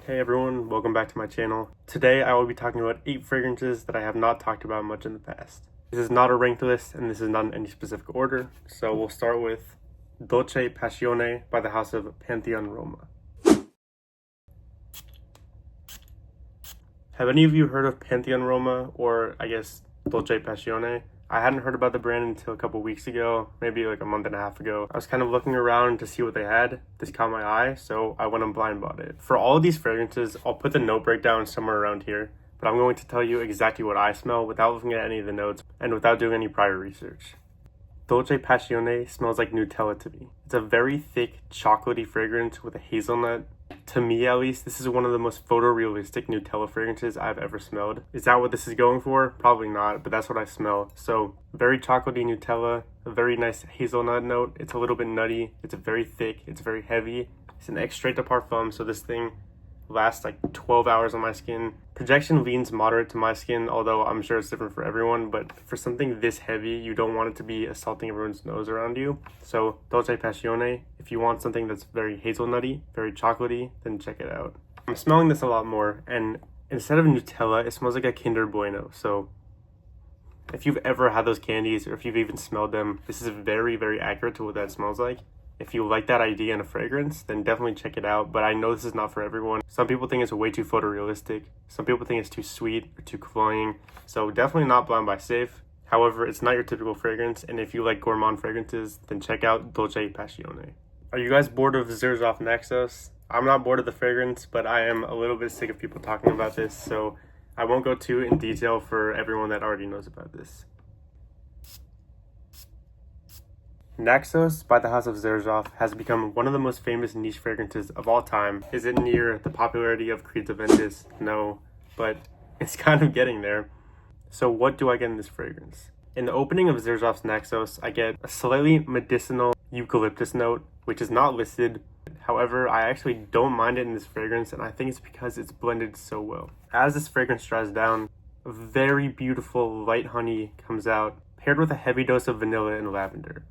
Hey everyone, welcome back to my channel. Today I will be talking about 8 fragrances that I have not talked about much in the past. This is not a ranked list and this is not in any specific order, so we'll start with Dolce Passione by the house of Pantheon Roma. Have any of you heard of Pantheon Roma, or I guess Dolce Passione? I hadn't heard about the brand until a couple weeks ago, maybe like a month and a half ago. I was kind of looking around to see what they had. This caught my eye, so I went and blind bought it. For all of these fragrances, I'll put the note breakdown somewhere around here, but I'm going to tell you exactly what I smell without looking at any of the notes and without doing any prior research. Dolce Passione smells like Nutella to me. It's a very thick, chocolatey fragrance with a hazelnut. To me, at least, this is one of the most photorealistic Nutella fragrances I've ever smelled. Is that what this is going for? Probably not, but that's what I smell. So, very chocolatey Nutella, a very nice hazelnut note. It's a little bit nutty. It's very thick. It's very heavy. It's an extrait de parfum, so this thing lasts like 12 hours on my skin. Projection leans moderate to my skin, although I'm sure it's different for everyone, but for something this heavy, you don't want it to be assaulting everyone's nose around you. So Dolce Passione, if you want something that's very hazelnutty, very chocolatey, then check it out. I'm smelling this a lot more, and instead of Nutella, it smells like a Kinder Bueno. So if you've ever had those candies, or if you've even smelled them, this is very, very accurate to what that smells like. If you like that idea in a fragrance, then definitely check it out, but I know this is not for everyone. Some people think it's way too photorealistic. Some people think it's too sweet or too cloying, so definitely not Blind by Safe. However, it's not your typical fragrance, and if you like gourmand fragrances, then check out Dolce Passione. Are you guys bored of Xerjoff Naxos? I'm not bored of the fragrance, but I am a little bit sick of people talking about this, so I won't go too in detail for everyone that already knows about this. Naxos by the house of Xerjoff has become one of the most famous niche fragrances of all time. Is it near the popularity of Creed Aventus? No, but it's kind of getting there. So what do I get in this fragrance? In the opening of Xerjoff's Naxos, I get a slightly medicinal eucalyptus note, which is not listed. However, I actually don't mind it in this fragrance, and I think it's because it's blended so well. As this fragrance dries down, a very beautiful light honey comes out, paired with a heavy dose of vanilla and lavender.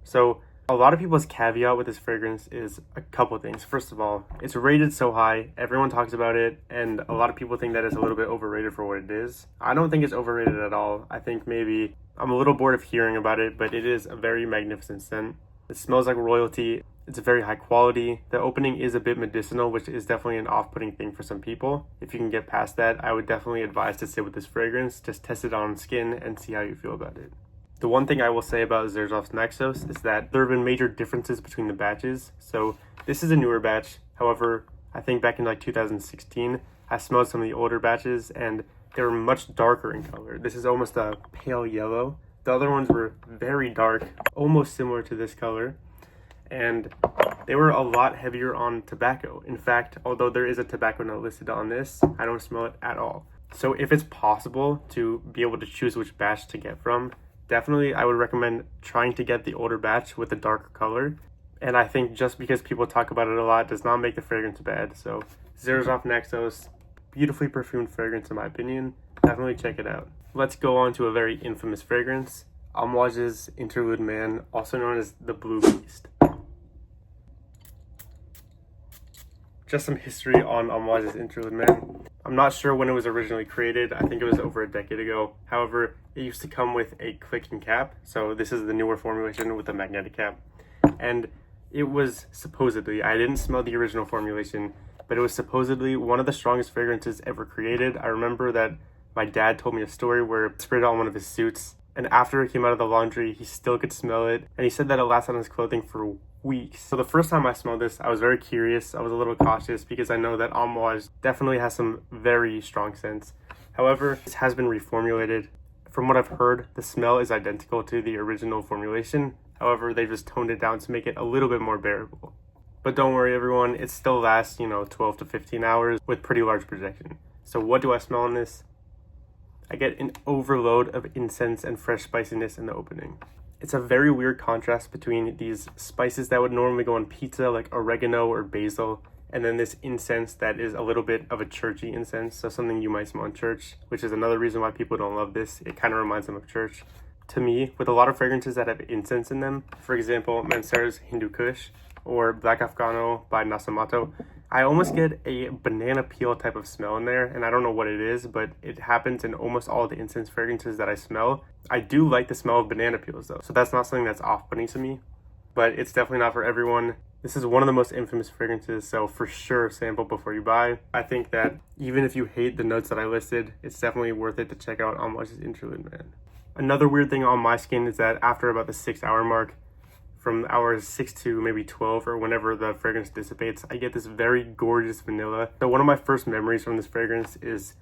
So a lot of people's caveat with this fragrance is a couple things. First of all, it's rated so high, everyone talks about it, and a lot of people think that it's a little bit overrated for what it is. I don't think it's overrated at all. I think maybe I'm a little bored of hearing about it, but it is a very magnificent scent. It smells like royalty. It's very high quality. The opening is a bit medicinal, which is definitely an off-putting thing for some people. If you can get past that, I would definitely advise to sit with this fragrance. Just test it on skin and see how you feel about it. The one thing I will say about Xerjoff's Naxos is that there have been major differences between the batches. So this is a newer batch. However, I think back in like 2016, I smelled some of the older batches and they were much darker in color. This is almost a pale yellow. The other ones were very dark, almost similar to this color. And they were a lot heavier on tobacco. In fact, although there is a tobacco note listed on this, I don't smell it at all. So if it's possible to be able to choose which batch to get from, definitely, I would recommend trying to get the older batch with a darker color. And I think just because people talk about it a lot does not make the fragrance bad. So Xerjoff Naxos, beautifully perfumed fragrance in my opinion. Definitely check it out. Let's go on to a very infamous fragrance. Amouage's Interlude Man, also known as the Blue Beast. Just some history on Amouage's Interlude Man. I'm not sure when it was originally created. I think it was over a decade ago. However, it used to come with a clicking cap. So this is the newer formulation with a magnetic cap. And it was supposedly, I didn't smell the original formulation, but it was supposedly one of the strongest fragrances ever created. I remember that my dad told me a story where it sprayed on one of his suits, and after it came out of the laundry, he still could smell it. And he said that it lasted on his clothing for weeks. So the first time I smelled this, I was very curious. I was a little cautious because I know that Amouage definitely has some very strong scents. However, this has been reformulated. From what I've heard, the smell is identical to the original formulation. However, they just toned it down to make it a little bit more bearable. But don't worry everyone, it still lasts, 12 to 15 hours with pretty large projection. So what do I smell in this? I get an overload of incense and fresh spiciness in the opening. It's a very weird contrast between these spices that would normally go on pizza, like oregano or basil, and then this incense that is a little bit of a churchy incense, so something you might smell in church, which is another reason why people don't love this. It kind of reminds them of church. To me, with a lot of fragrances that have incense in them, for example, Mancera's Hindu Kush or Black Afghano by Nasamato, I almost get a banana peel type of smell in there, and I don't know what it is, but it happens in almost all the incense fragrances that I smell. I do like the smell of banana peels though, so that's not something that's off-putting to me, but it's definitely not for everyone. This is one of the most infamous fragrances, so for sure sample before you buy. I think that even if you hate the notes that I listed, it's definitely worth it to check out Amouage's Interlude Man. Another weird thing on my skin is that after about the 6-hour mark, from hours 6 to maybe 12 or whenever the fragrance dissipates, I get this very gorgeous vanilla. So one of my first memories from this fragrance is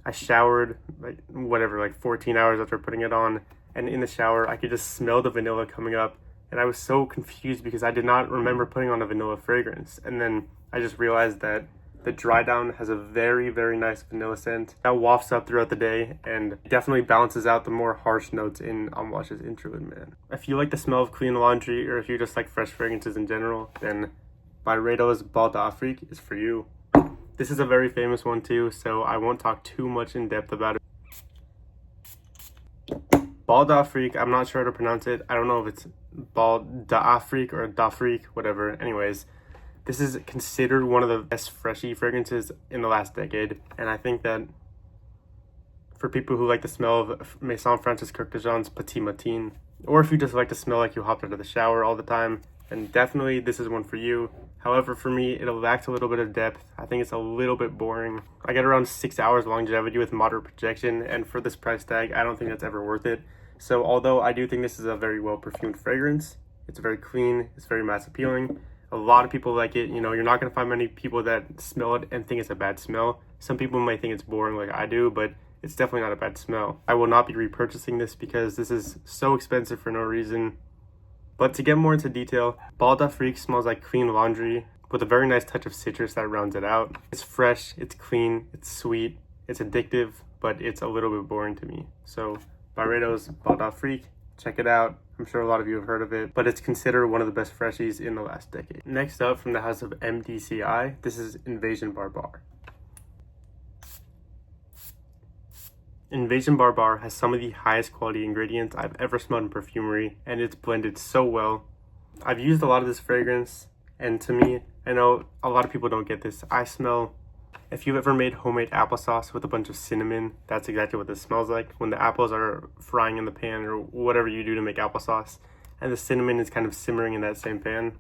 I showered like 14 hours after putting it on, and in the shower I could just smell the vanilla coming up, and I was so confused because I did not remember putting on a vanilla fragrance. And then I just realized that the Dry Down has a very, very nice vanilla scent that wafts up throughout the day and definitely balances out the more harsh notes in Amouage's Interlude Man. If you like the smell of clean laundry, or if you just like fresh fragrances in general, then Byredo's Bal d'Afrique is for you. This is a very famous one too, so I won't talk too much in depth about it. Bal d'Afrique, I'm not sure how to pronounce it. I don't know if it's Bal d'Afrique or d'Afrique, whatever. Anyways, this is considered one of the best freshy fragrances in the last decade, and I think that for people who like the smell of Maison Francis Kurkdjian's Petit Matin, or if you just like to smell like you hopped out of the shower all the time, then definitely this is one for you. However, for me, it lacks a little bit of depth. I think it's a little bit boring. I get around 6 hours longevity with moderate projection, and for this price tag, I don't think that's ever worth it. So although I do think this is a very well perfumed fragrance, it's very clean, it's very mass appealing. A lot of people like it. You know, you're not going to find many people that smell it and think it's a bad smell. Some people might think it's boring like I do, but it's definitely not a bad smell. I will not be repurchasing this because this is so expensive for no reason. But to get more into detail, Bal d'Afrique smells like clean laundry with a very nice touch of citrus that rounds it out. It's fresh, it's clean, it's sweet, it's addictive, but it's a little bit boring to me. So Byredo's Bal d'Afrique, check it out. I'm sure a lot of you have heard of it, but it's considered one of the best freshies in the last decade. Next up, from the house of MDCI, this is Invasion Barbar. Invasion Barbar has some of the highest quality ingredients I've ever smelled in perfumery, and it's blended so well. I've used a lot of this fragrance, and to me, I know a lot of people don't get this. If you've ever made homemade applesauce with a bunch of cinnamon, that's exactly what this smells like when the apples are frying in the pan or whatever you do to make applesauce, and the cinnamon is kind of simmering in that same pan.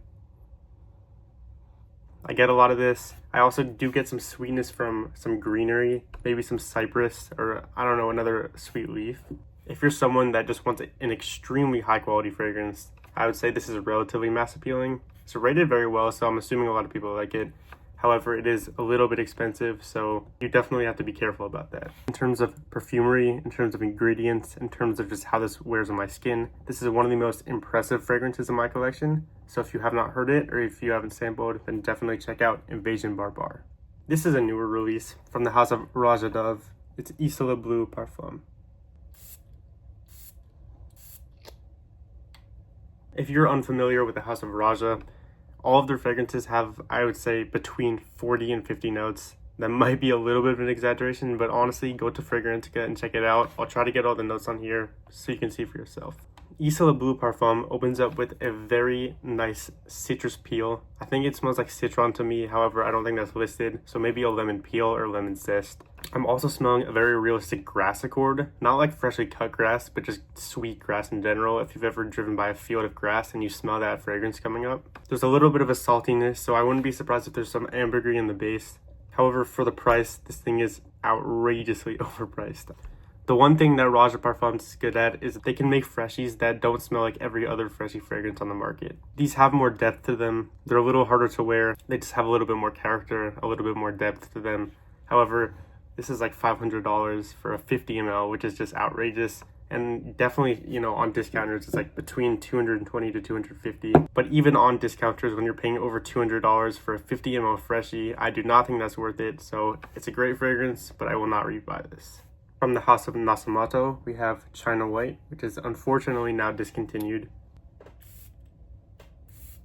I get a lot of this. I also do get some sweetness from some greenery, maybe some cypress, or I don't know, another sweet leaf. If you're someone that just wants an extremely high quality fragrance, I would say this is relatively mass appealing. It's rated very well, so I'm assuming a lot of people like it. However, it is a little bit expensive, so you definitely have to be careful about that. In terms of perfumery, in terms of ingredients, in terms of just how this wears on my skin, this is one of the most impressive fragrances in my collection. So if you have not heard it, or if you haven't sampled, then definitely check out Invasion Barbar. This is a newer release from the house of Raja Dove. It's Isla Bleu Parfum. If you're unfamiliar with the house of Raja, all of their fragrances have, I would say, between 40 and 50 notes. That might be a little bit of an exaggeration, but honestly, go to Fragrantica and check it out. I'll try to get all the notes on here so you can see for yourself. Isla Bleu Parfum opens up with a very nice citrus peel. I think it smells like citron to me, however, I don't think that's listed. So maybe a lemon peel or lemon zest. I'm also smelling a very realistic grass accord. Not like freshly cut grass, but just sweet grass in general. If you've ever driven by a field of grass and you smell that fragrance coming up. There's a little bit of a saltiness, so I wouldn't be surprised if there's some ambergris in the base. However, for the price, this thing is outrageously overpriced. The one thing that Raja Parfums is good at is they can make freshies that don't smell like every other freshie fragrance on the market. These have more depth to them. They're a little harder to wear. They just have a little bit more character, a little bit more depth to them. However, this is like $500 for a 50 ml, which is just outrageous. And definitely, you know, on discounters, it's like between $220 to $250. But even on discounters, when you're paying over $200 for a 50 ml freshie, I do not think that's worth it. So it's a great fragrance, but I will not rebuy this. From the house of Nasomatto, we have China White, which is unfortunately now discontinued.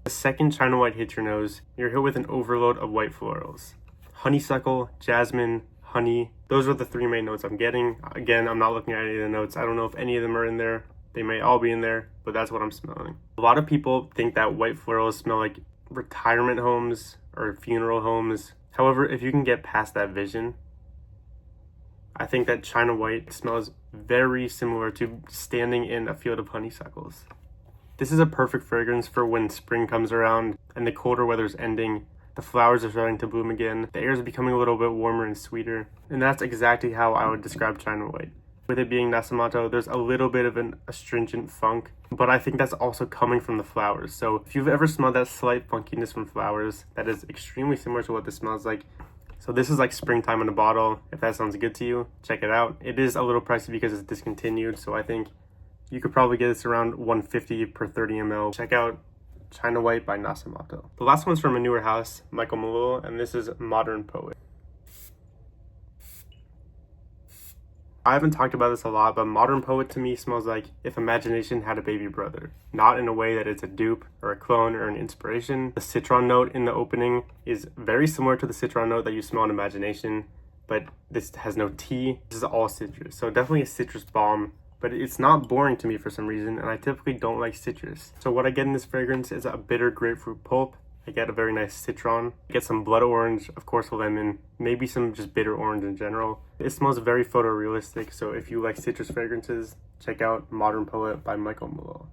The second China White hits your nose, you're hit with an overload of white florals. Honeysuckle, jasmine, honey. Those are the three main notes I'm getting. Again, I'm not looking at any of the notes. I don't know if any of them are in there. They may all be in there, but that's what I'm smelling. A lot of people think that white florals smell like retirement homes or funeral homes. However, if you can get past that vision, I think that China White smells very similar to standing in a field of honeysuckles. This is a perfect fragrance for when spring comes around and the colder weather's ending. The flowers are starting to bloom again. The air is becoming a little bit warmer and sweeter. And that's exactly how I would describe China White. With it being Nasomatto, there's a little bit of an astringent funk, but I think that's also coming from the flowers. So if you've ever smelled that slight funkiness from flowers, that is extremely similar to what this smells like. So this is like springtime in a bottle. If that sounds good to you, check it out. It is a little pricey because it's discontinued, so I think you could probably get this around $150 per 30 ml. Check out China White by Nasomatto. The last one's from a newer house, Michael Malul, and this is Modern Poet. I haven't talked about this a lot, but Modern Poet to me smells like if imagination had a baby brother. Not in a way that it's a dupe or a clone or an inspiration. The citron note in the opening is very similar to the citron note that you smell in Imagination, but this has no tea. This is all citrus, so definitely a citrus bomb, but it's not boring to me for some reason, and I typically don't like citrus. So what I get in this fragrance is a bitter grapefruit pulp. I get a very nice citron. I get some blood orange, of course lemon, maybe some just bitter orange in general. It smells very photorealistic, so if you like citrus fragrances, check out Modern Poet by Michael Malul.